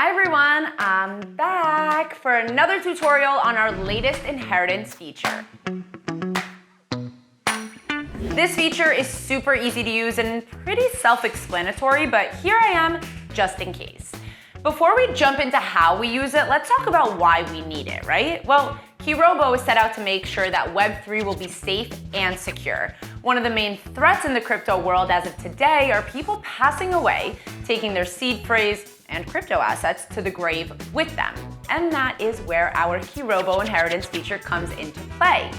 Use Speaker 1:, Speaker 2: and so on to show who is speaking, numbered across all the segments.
Speaker 1: Hi everyone, I'm back for another tutorial on our latest inheritance feature. This feature is super easy to use and pretty self-explanatory, but here I am just in case. Before we jump into how we use it, let's talk about why we need it, right? Well, Keyrobo is set out to make sure that Web3 will be safe and secure. One of the main threats in the crypto world as of today are people passing away, taking their seed phrase and crypto assets to the grave with them. And that is where our Keyrobo inheritance feature comes into play.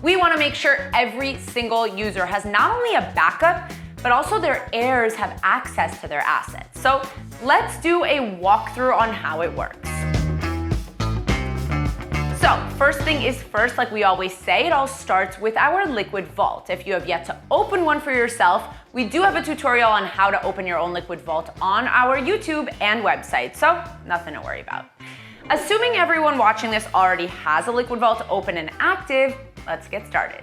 Speaker 1: We want to make sure every single user has not only a backup, but also their heirs have access to their assets. So let's do a walkthrough on how it works. So first thing is first, like we always say, it all starts with our Liquid Vault. If you have yet to open one for yourself, we do have a tutorial on how to open your own Liquid Vault on our YouTube and website, so nothing to worry about. Assuming everyone watching this already has a Liquid Vault open and active, let's get started.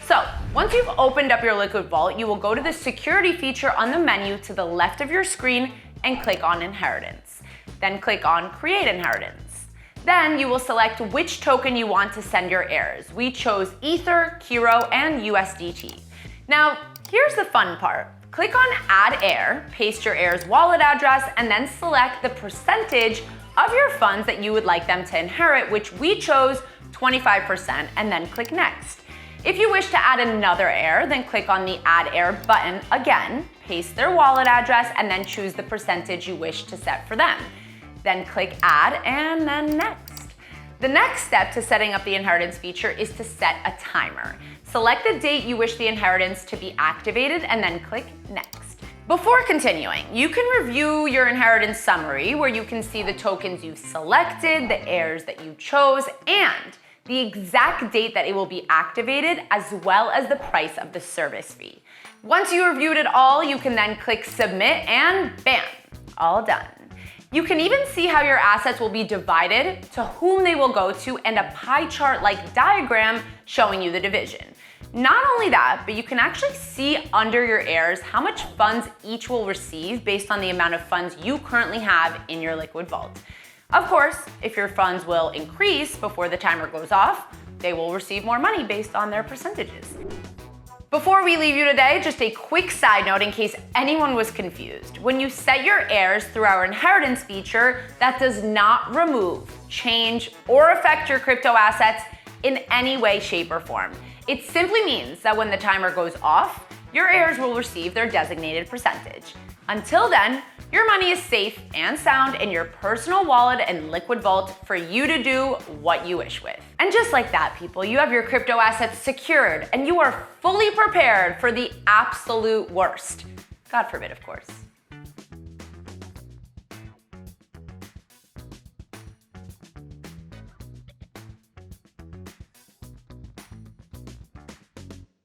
Speaker 1: So once you've opened up your Liquid Vault, you will go to the security feature on the menu to the left of your screen and click on Inheritance. Then click on Create Inheritance. Then you will select which token you want to send your heirs. We chose Ether, Kiro, and USDT. Now, here's the fun part. Click on Add Heir, paste your heir's wallet address, and then select the percentage of your funds that you would like them to inherit, which we chose 25%, and then click Next. If you wish to add another heir, then click on the Add Heir button again, paste their wallet address, and then choose the percentage you wish to set for them. Then click Add and then Next. The next step to setting up the inheritance feature is to set a timer. Select the date you wish the inheritance to be activated and then click Next. Before continuing, you can review your inheritance summary where you can see the tokens you've selected, the heirs that you chose, and the exact date that it will be activated, as well as the price of the service fee. Once you reviewed it all, you can then click Submit and bam, all done. You can even see how your assets will be divided, to whom they will go to, and a pie chart-like diagram showing you the division. Not only that, but you can actually see under your heirs how much funds each will receive based on the amount of funds you currently have in your Liquid Vault. Of course, if your funds will increase before the timer goes off, they will receive more money based on their percentages. Before we leave you today, just a quick side note in case anyone was confused. When you set your heirs through our inheritance feature, that does not remove, change, or affect your crypto assets in any way, shape, or form. It simply means that when the timer goes off, your heirs will receive their designated percentage. Until then, your money is safe and sound in your personal wallet and Liquid Vault for you to do what you wish with. And just like that, people, you have your crypto assets secured and you are fully prepared for the absolute worst. God forbid, of course.